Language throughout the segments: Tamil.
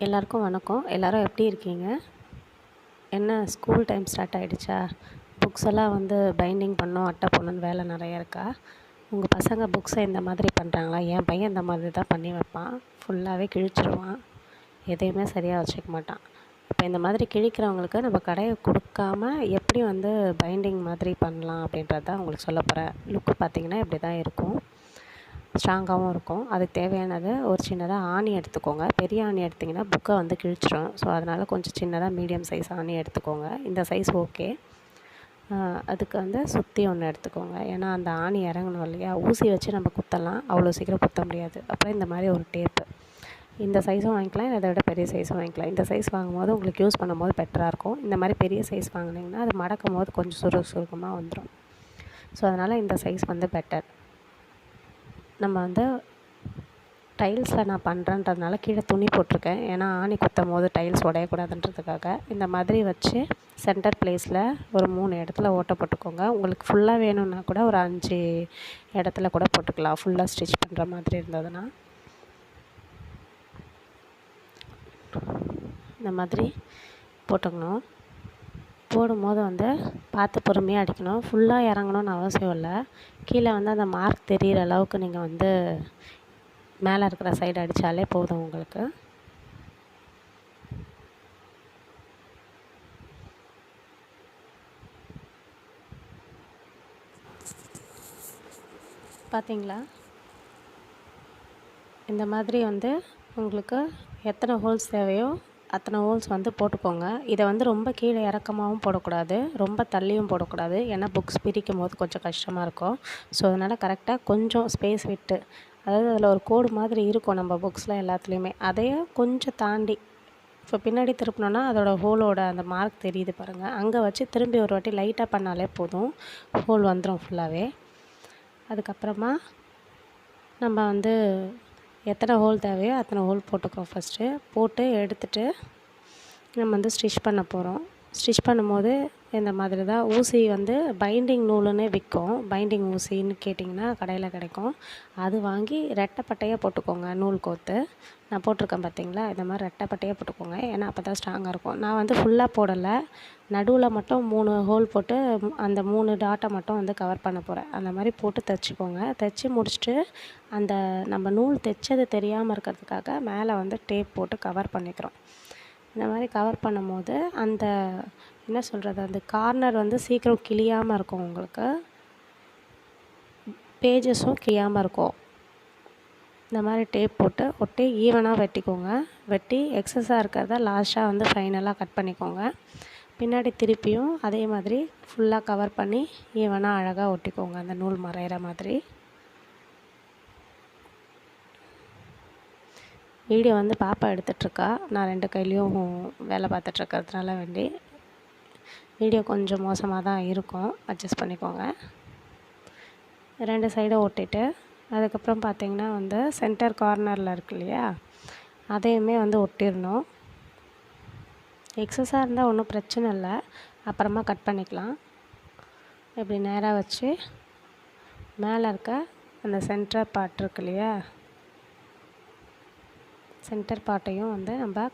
எல்லாருக்கும் வணக்கம். எல்லோரும் எப்படி இருக்கீங்க? என்ன ஸ்கூல் டைம் ஸ்டார்ட் ஆகிடுச்சா? புக்ஸ் எல்லாம் பைண்டிங் பண்ணோம், அட்டை போடணுன்னு வேலை நிறையா இருக்கா? உங்கள் பசங்க புக்ஸை இந்த மாதிரி பண்ணுறாங்களா? என் பையன் இந்த மாதிரி தான் பண்ணி வைப்பான். ஃபுல்லாகவே கிழிச்சிடுவான், எதையுமே சரியாக வச்சுக்க மாட்டான். இப்போ இந்த மாதிரி கிழிக்கிறவங்களுக்கு நம்ம கடையை கொடுக்காம எப்படி பைண்டிங் மாதிரி பண்ணலாம் அப்படின்றது தான் உங்களுக்கு சொல்ல போகிறேன். லுக்கு பார்த்திங்கன்னா இப்படி தான் இருக்கும், ஸ்ட்ராங்காகவும் இருக்கும். அதுக்கு தேவையானது ஒரு சின்னதாக ஆணி எடுத்துக்கோங்க. பெரிய ஆணி எடுத்திங்கன்னா புக்கை கிழிச்சிடும். ஸோ அதனால் கொஞ்சம் சின்னதாக மீடியம் சைஸ் ஆணி எடுத்துக்கோங்க. இந்த சைஸ் ஓகே. அதுக்கு சுற்றி ஒன்று எடுத்துக்கோங்க. ஏன்னா அந்த ஆணி இறங்கணும் இல்லையா? ஊசி வச்சு நம்ம குத்தலாம், அவ்வளோ சீக்கிரம் குத்த முடியாது. அப்புறம் இந்த மாதிரி ஒரு டேப்பு, இந்த சைஸும் வாங்கிக்கலாம், இதை விட பெரிய சைஸும் வாங்கிக்கலாம். இந்த சைஸ் வாங்கும்போது உங்களுக்கு யூஸ் பண்ணும்போது பெட்டராக இருக்கும். இந்த மாதிரி பெரிய சைஸ் வாங்கினீங்கன்னா அது மடக்கும் போது கொஞ்சம் சுருக்கமாக வந்துடும். ஸோ அதனால் இந்த சைஸ் பெட்டர். நம்ம டைல்ஸில் நான் பண்ணுறேன்றதுனால கீழே துணி போட்டிருக்கேன். ஏன்னா ஆணி குத்தும் போது டைல்ஸ் உடையக்கூடாதுன்றதுக்காக. இந்த மாதிரி வச்சு சென்டர் ப்ளேஸில் ஒரு 3 இடத்துல ஓட்டை போட்டுக்கோங்க. உங்களுக்கு ஃபுல்லாக வேணும்னா கூட ஒரு 5 இடத்துல கூட போட்டுக்கலாம், ஃபுல்லாக ஸ்டிச் பண்ணுற மாதிரி இருந்ததுன்னா. இந்த மாதிரி போட்டுக்கணும். போடும்போது பார்த்து பொறுமையாக அடிக்கணும். ஃபுல்லாக இறங்கணும்னு அவசியம் இல்லை. கீழே அந்த மார்க் தெரிகிற அளவுக்கு நீங்கள் மேலே இருக்கிற சைடு அடித்தாலே போதும் உங்களுக்கு. பார்த்தீங்களா? இந்த மாதிரி உங்களுக்கு எத்தனை ஹோல்ஸ் தேவையோ அத்தனை ஹோல்ஸ் போட்டுக்கோங்க. இதை ரொம்ப கீழே இறக்கமாகவும் போடக்கூடாது, ரொம்ப தள்ளியும் போடக்கூடாது. ஏன்னா புக்ஸ் பிரிக்கும் போது கொஞ்சம் கஷ்டமாக இருக்கும். ஸோ அதனால் கரெக்டாக கொஞ்சம் ஸ்பேஸ் விட்டு, அதாவது அதில் ஒரு கோடு மாதிரி இருக்கும் நம்ம புக்ஸில் எல்லாத்துலேயுமே, அதையே கொஞ்சம் தாண்டி இப்போ பின்னாடி திருப்பினோன்னா அதோட ஹோலோட அந்த மார்க் தெரியுது பாருங்கள், அங்கே வச்சு திரும்பி ஒரு வாட்டி லைட்டாக பண்ணாலே போதும், ஹோல் வந்துடும் ஃபுல்லாகவே. அதுக்கப்புறமா நம்ம எத்தனை ஹோல் தேவையோ அத்தனை ஹோல் போட்டுக்கிறோம். ஃபஸ்ட்டு போட்டு எடுத்துகிட்டு நம்ம ஸ்டிச் பண்ண போகிறோம். ஸ்டிச் பண்ணும்போது இந்த மாதிரி தான் ஊசி பைண்டிங் நூலுன்னே விற்கும். பைண்டிங் ஊசின்னு கேட்டிங்கன்னா கடையில் கிடைக்கும். அது வாங்கி ரெட்டைப்பட்டையாக போட்டுக்கோங்க. நூல் கோர்த்து நான் போட்டிருக்கேன் பார்த்தீங்களா? இந்த மாதிரி ரெட்டைப்பட்டையாக போட்டுக்கோங்க. ஏன்னா அப்போ தான் ஸ்ட்ராங்காக இருக்கும். நான் ஃபுல்லாக போடலை, நடுவில் மட்டும் 3 ஹோல் போட்டு அந்த 3 டாட்டை மட்டும் கவர் பண்ண போகிறேன். அந்த மாதிரி போட்டு தைச்சிக்கோங்க. தைச்சி முடிச்சுட்டு அந்த நம்ம நூல் தைச்சது தெரியாமல் இருக்கிறதுக்காக மேலே டேப் போட்டு கவர் பண்ணிக்கிறோம். இந்த மாதிரி கவர் பண்ணும்போது அந்த என்ன சொல்கிறது, அந்த கார்னர் சீக்கிரம் கிழியாமல் இருக்கும். உங்களுக்கு பேஜஸும் கிழியாமல் இருக்கும். இந்த மாதிரி டேப் போட்டு ஒட்டி ஈவனாக வெட்டிக்கோங்க. வெட்டி எக்ஸஸாக இருக்கிறத லாஸ்ட்டாக ஃபைனலாக கட் பண்ணிக்கோங்க. பின்னாடி திருப்பியும் அதே மாதிரி ஃபுல்லாக கவர் பண்ணி ஈவனாக அழகாக ஒட்டிக்கோங்க, அந்த நூல் மறையிற மாதிரி. வீடியோ பாப்பா எடுத்துகிட்ருக்கா. நான் 2 கையிலையும் வேலை பார்த்துட்ருக்கிறதுனால வீடியோ கொஞ்சம் மோசமாக தான் இருக்கும், அட்ஜஸ்ட் பண்ணிக்கோங்க. 2 சைடும் ஒட்டிட்டு அதுக்கப்புறம் பார்த்திங்கன்னா சென்டர் கார்னரில் இருக்கு இல்லையா, அதையுமே ஒட்டிடணும். எக்ஸஸாக இருந்தால் ஒன்றும் பிரச்சனை இல்லை, அப்புறமா கட் பண்ணிக்கலாம். இப்படி நேராக வச்சு மேலே இருக்க அந்த சென்டர் பார்ட் இருக்கு இல்லையா, சென்டர் பார்ட்டையும் நம்ம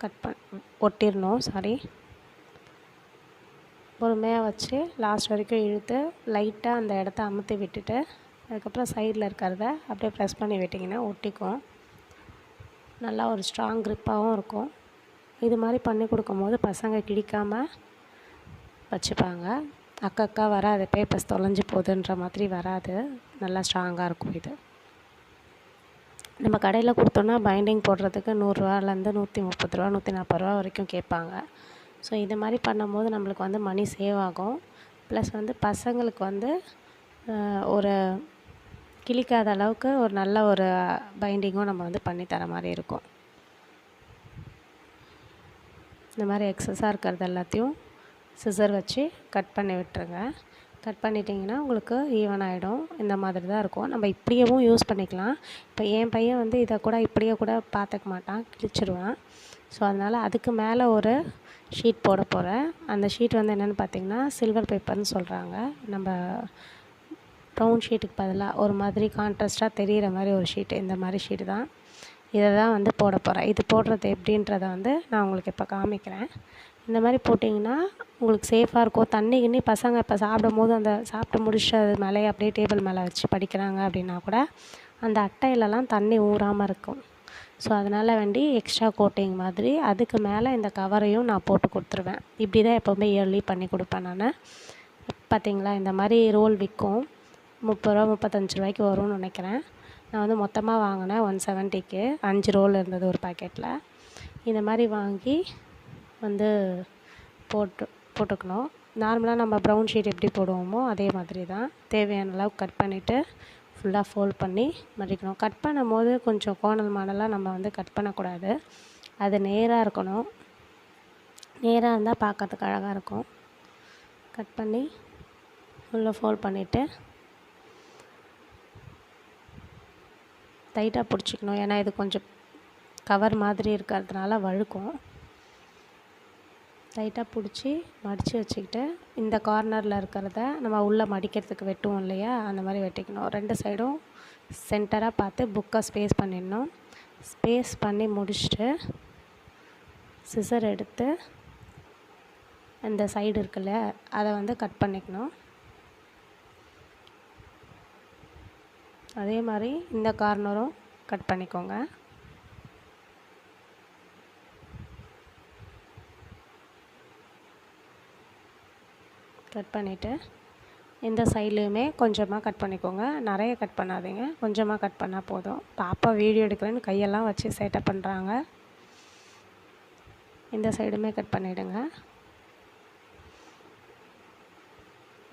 ஒட்டிடணும். பொறுமையாக வச்சு லாஸ்ட் வரைக்கும் இழுத்து லைட்டாக அந்த இடத்த அமுத்தி விட்டுட்டு அதுக்கப்புறம் சைடில் இருக்கிறத அப்படியே ப்ரெஸ் பண்ணி விட்டிங்கன்னா ஒட்டிக்கும். நல்லா ஒரு ஸ்ட்ராங் க்ரிப்பாகவும் இருக்கும். இது மாதிரி பண்ணி கொடுக்கும்போது பசங்க கிழிக்காமல் வச்சுப்பாங்க. அக்கா வராது, பேப்பர்ஸ் தொலைஞ்சி போகுதுன்ற மாதிரி வராது, நல்லா ஸ்ட்ராங்காக இருக்கும். இது நம்ம கடையில் கொடுத்தோன்னா பைண்டிங் போடுறதுக்கு 100 ரூபாலேருந்து 130 ரூபா 140 ரூபா வரைக்கும் கேட்பாங்க. ஸோ இது மாதிரி பண்ணும்போது நம்மளுக்கு மணி சேவ் ஆகும். ப்ளஸ் பசங்களுக்கு ஒரு கிழிக்காத அளவுக்கு ஒரு நல்ல ஒரு பைண்டிங்கும் நம்ம பண்ணி தர மாதிரி இருக்கும். இந்த மாதிரி எக்ஸஸாக இருக்கிறது எல்லாத்தையும் சிசர் வச்சு கட் பண்ணி விட்டுருங்க. கட் பண்ணிட்டிங்கன்னா உங்களுக்கு ஈவன் ஆகிடும். இந்த மாதிரி தான் இருக்கும். நம்ம இப்படியேவும் யூஸ் பண்ணிக்கலாம். இப்போ என் பையன் இதை கூட இப்படியே கூட பார்த்துக்க மாட்டான், கிழிச்சிடுவான். ஸோ அதனால் அதுக்கு மேலே ஒரு ஷீட் போட போகிறேன். அந்த ஷீட் என்னென்னு பார்த்திங்கன்னா சில்வர் பேப்பர்னு சொல்கிறாங்க. நம்ம ப்ரௌன் ஷீட்டுக்கு பதிலாக ஒரு மாதிரி கான்ட்ராஸ்ட்டாக தெரிகிற மாதிரி ஒரு ஷீட்டு, இந்த மாதிரி ஷீட்டு தான். இதை தான் வந்து போட போகிறேன். இது போடுறது எப்படின்றத வந்து நான் உங்களுக்கு இப்போ காமிக்கிறேன். இந்த மாதிரி போட்டிங்கன்னா உங்களுக்கு சேஃபாக இருக்கும். தண்ணி கிண்ணி பசங்க இப்போ சாப்பிடும்போது அந்த சாப்பிட்டு முடிச்சுட்டு அது மேலேயே அப்படியே டேபிள் மேலே வச்சு படிக்கிறாங்க அப்படின்னா கூட அந்த அட்டையிலலாம் தண்ணி ஊறாமல் இருக்கும். ஸோ அதனால் வேண்டி எக்ஸ்ட்ரா கோட்டிங் மாதிரி அதுக்கு மேலே இந்த கவரையும் நான் போட்டு கொடுத்துருவேன். இப்படி தான் எப்போவுமே இயர்லி பண்ணி கொடுப்பேன் நான். பார்த்தீங்களா, இந்த மாதிரி ரோல் விற்கும். 30 ரூபா 35 ரூபாய்க்கு வரும்னு நினைக்கிறேன். நான் வந்து மொத்தமாக வாங்கினேன் 170க்கு 5 ரோல் இருந்தது ஒரு பாக்கெட்டில். இந்த மாதிரி வாங்கி வந்து போட்டுக்கணும். நார்மலாக நம்ம ப்ரௌன் ஷீட் எப்படி போடுவோமோ அதே மாதிரி தான். தேவையான அளவு கட் பண்ணிவிட்டு ஃபுல்லாக ஃபோல்ட் பண்ணி மடிக்கணும். கட் பண்ணும் போது கொஞ்சம் கோணல் மாடலாக நம்ம வந்து கட் பண்ணக்கூடாது. அது நேராக இருக்கணும். நேராக இருந்தால் பார்க்கறதுக்கு அழகாக இருக்கும். கட் பண்ணி ஃபுல்லாக ஃபோல்ட் பண்ணிவிட்டு டைட்டாக பிடிச்சிக்கணும். ஏன்னா இது கொஞ்சம் கவர் மாதிரி இருக்கிறதுனால வழுக்கும். டைட்டாக பிடிச்சி மடித்து வச்சுக்கிட்டு இந்த கார்னரில் இருக்கிறத நம்ம உள்ளே மடிக்கிறதுக்கு வெட்டுவோம் இல்லையா, அந்த மாதிரி வெட்டிக்கணும். 2 சைடும் சென்டராக பார்த்து புக்கை ஸ்பேஸ் பண்ணிடணும். ஸ்பேஸ் பண்ணி முடிச்சுட்டு சிசர் எடுத்து அந்த சைடு இருக்குல்ல அதை வந்து கட் பண்ணிக்கணும். அதே மாதிரி இந்த கார்னரும் கட் பண்ணிக்கோங்க. கட் பண்ணிவிட்டு இந்த சைட்லேயுமே கொஞ்சமாக கட் பண்ணிக்கோங்க. நிறைய கட் பண்ணாதீங்க, கொஞ்சமாக கட் பண்ணால் போதும். பாப்பா வீடியோ எடுக்கிறேன்னு கையெல்லாம் வச்சு சேட்டை பண்ணுறாங்க. இந்த சைடுமே கட் பண்ணிவிடுங்க.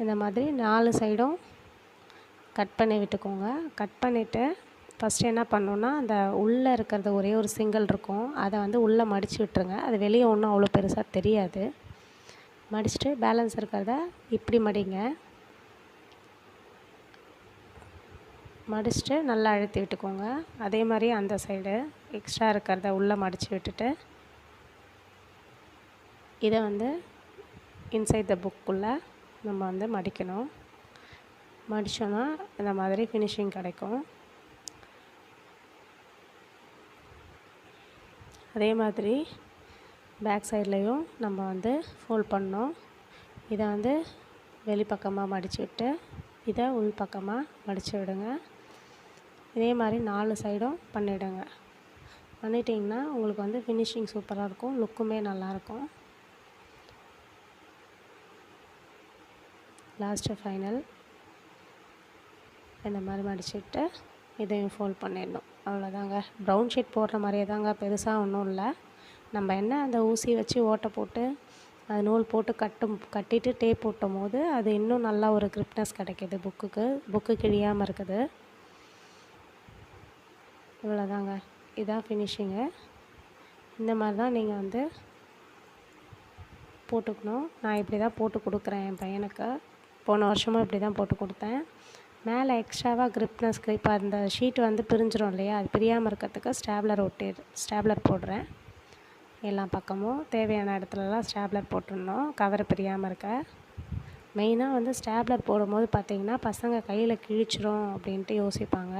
இந்த மாதிரி 4 சைடும் கட் பண்ணி விட்டுக்கோங்க. கட் பண்ணிவிட்டு ஃபஸ்ட்டு என்ன பண்ணணுன்னா அந்த உள்ளே இருக்கிறது ஒரே ஒரு சிங்கிள் இருக்கும், அதை வந்து உள்ளே மடித்து விட்டுருங்க. அது வெளியே ஒன்றும் அவ்வளோ பெருசாக தெரியாது. மடிச்சுட்டு பேலன்ஸ் இருக்கிறத இப்படி மடிங்க. மடிச்சுட்டு நல்லா அழுத்தி விட்டுக்கோங்க. அதே மாதிரி அந்த சைடு எக்ஸ்ட்ரா இருக்கிறத உள்ளே மடித்து விட்டுட்டு இதை வந்து இன்சைட் த புக்குள்ளே நம்ம வந்து மடிக்கணும். மடித்தோன்னா இந்த மாதிரி ஃபினிஷிங் கிடைக்கும். அதே மாதிரி பேக் சைட்லேயும் நம்ம வந்து ஃபோல்ட் பண்ணோம். இதை வந்து வெளிப்பக்கமாக மடித்து விட்டு இதை உள் பக்கமாக மடித்து விடுங்க. இதே மாதிரி 4 சைடும் பண்ணிவிடுங்க. பண்ணிட்டிங்கன்னா உங்களுக்கு வந்து ஃபினிஷிங் சூப்பராக இருக்கும், லுக்குமே நல்லாயிருக்கும். லாஸ்ட்டு ஃபைனல் இந்த மாதிரி மடிச்சுட்டு இதையும் ஃபோல்ட் பண்ணிடணும். அவ்வளோதாங்க. ப்ரௌன் ஷீட் போடுற மாதிரியே தாங்க, பெருசாக ஒன்றும் இல்லை. நம்ம என்ன அந்த ஊசி வச்சு ஓட்டை போட்டு அது நூல் போட்டு கட்டிட்டு டேப் போட்டும் போது அது இன்னும் நல்லா ஒரு கிரிப்னஸ் கிடைக்கிது புக்கு கிழியாமல் இருக்குது. இவ்வளோதாங்க, இதுதான் ஃபினிஷிங்கு. இந்த மாதிரி தான் நீங்கள் வந்து போட்டுக்கணும். நான் இப்படி தான் போட்டு கொடுக்குறேன் என் பையனுக்கு. போன வருஷமும் இப்படி தான் போட்டு கொடுத்தேன். மேலே எக்ஸ்ட்ராவாக கிரிப்னஸ்க்கு இப்போ அந்த ஷீட் வந்து பிரிஞ்சிடும் இல்லையா, அது பிரியாமல் இருக்கிறதுக்கு ஸ்டாப்லர் போடுறேன். எல்லா பக்கமும் தேவையான இடத்துலலாம் ஸ்டாப்லர் போட்டுடணும், கவர் பிரியாமல் இருக்க. மெயினாக வந்து ஸ்டாப்லர் போடும்போது பார்த்திங்கன்னா பசங்க கையில் கிழிச்சிரும் அப்படின்ட்டு யோசிப்பாங்க.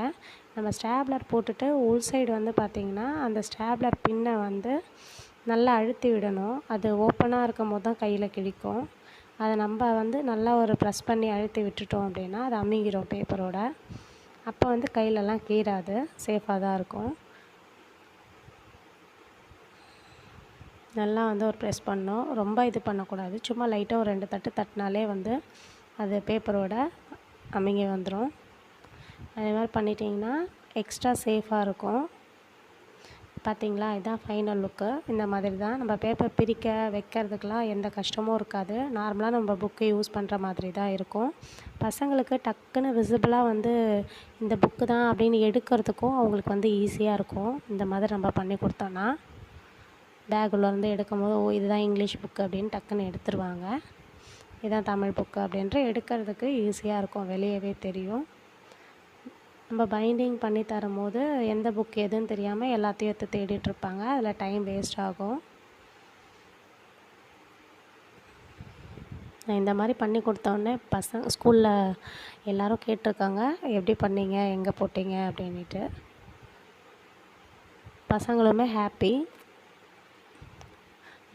நம்ம ஸ்டாப்லர் போட்டுட்டு உள் சைடு வந்து பார்த்திங்கன்னா அந்த ஸ்டாப்லர் பின்னை வந்து நல்லா அழுத்தி விடணும். அது ஓப்பனாக இருக்கும் போது தான் கையில் கிழிக்கும். அதை நம்ம வந்து நல்லா ஒரு ப்ரெஸ் பண்ணி அழுத்தி விட்டுட்டோம் அப்படின்னா அது அமுங்கிடும் பேப்பரோட. அப்போ வந்து கையிலலாம் கீறாது, சேஃபாக தான் இருக்கும். நல்லா வந்து ஒரு ப்ரெஸ் பண்ணணும், ரொம்ப இது பண்ணக்கூடாது. சும்மா லைட்டாக ஒரு 2 தட்டு தட்டினாலே வந்து அது பேப்பரோட அமுங்கி வந்துடும். அதே மாதிரி பண்ணிட்டிங்கன்னா எக்ஸ்ட்ரா சேஃபாக இருக்கும். பார்த்திங்களா, இதுதான் ஃபைனல் லுக்கு. இந்த மாதிரி தான் நம்ம பேப்பர் பிரிக்க வைக்கிறதுக்கெலாம் எந்த கஷ்டமும் இருக்காது. நார்மலாக நம்ம புக்கு யூஸ் பண்ணுற மாதிரி தான் இருக்கும். பசங்களுக்கு டக்குன்னு விசிபிளாக வந்து இந்த புக்கு தான் அப்படின்னு எடுக்கிறதுக்கும் அவங்களுக்கு வந்து ஈஸியாக இருக்கும். இந்த மாதிரி நம்ம பண்ணி கொடுத்தோன்னா பேக்குள்ளேருந்து எடுக்கும்போது இதுதான் இங்கிலீஷ் புக்கு அப்படின்னு டக்குன்னு எடுத்துருவாங்க. இதுதான் தமிழ் புக்கு அப்படின்ட்டு எடுக்கிறதுக்கு ஈஸியாக இருக்கும், வெளியவே தெரியும். நம்ம பைண்டிங் பண்ணி தரும்போது எந்த புக் எதுன்னு தெரியாமல் எல்லாத்தையும் எடுத்து தேடிட்டுருப்பாங்க, அதில் டைம் வேஸ்ட் ஆகும். நான் இந்த மாதிரி பண்ணி கொடுத்தோடனே பசங்க ஸ்கூலில் எல்லோரும் கேட்டிருக்காங்க, எப்படி பண்ணீங்க, எங்கே போட்டீங்க அப்படின்ட்டு. பசங்களுமே ஹாப்பி.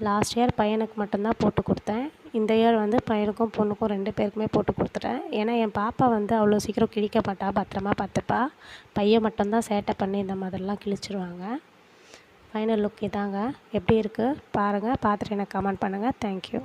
லாஸ்ட் இயர் பையனுக்கு மட்டும்தான் போட்டு கொடுத்தேன். இந்த இயர் வந்து பையனுக்கும் பொண்ணுக்கும் 2 பேருக்குமே போட்டு கொடுத்துட்டேன். ஏன்னா என் பாப்பா வந்து அவ்வளோ சீக்கிரம் கிழிக்க மாட்டா, பத்திரமா பார்த்துப்பா. பையன் மட்டும்தான் சேட்டை பண்ணி இந்த மாதிரிலாம் கிழிச்சிருவாங்க. ஃபைனல் லுக் இதாங்க. எப்படி இருக்குது பாருங்கள். பார்த்துட்டு எனக்கு கமெண்ட் பண்ணுங்கள். தேங்க்யூ.